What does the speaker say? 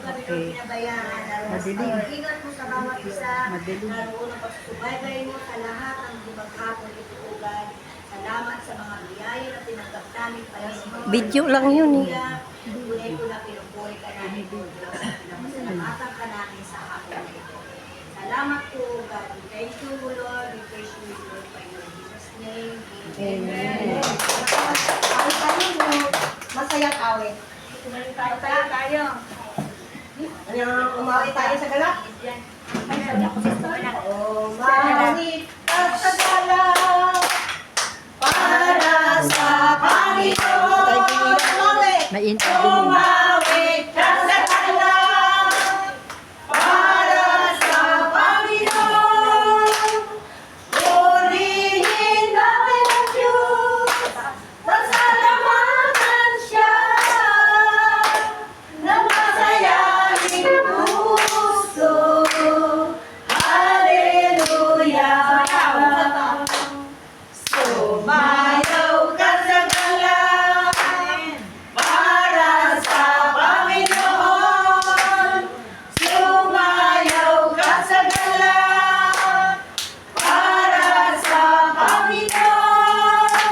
kami ng Okay. pinabayaan. Madilim. Ingat mo sa bawat isa. Madilim. Naroon ang pagsusubaybay mo sa lahat ng maghapon itutugan. Salamat sa mga biyaya na tinanggap namin Panginoon. Video lang yun eh. Tunay ko na pinupuri ka namin, Lord. Pinapasalamatan ka namin sa hapon na ito. Salamat po, God. We thank you, Lord. We praise you, Lord, by your Jesus' name. Amen. Masaya awit. Tayo. Ano, umawi tayo sa gala? Umawi sa gala para sa Panginoon. May interview.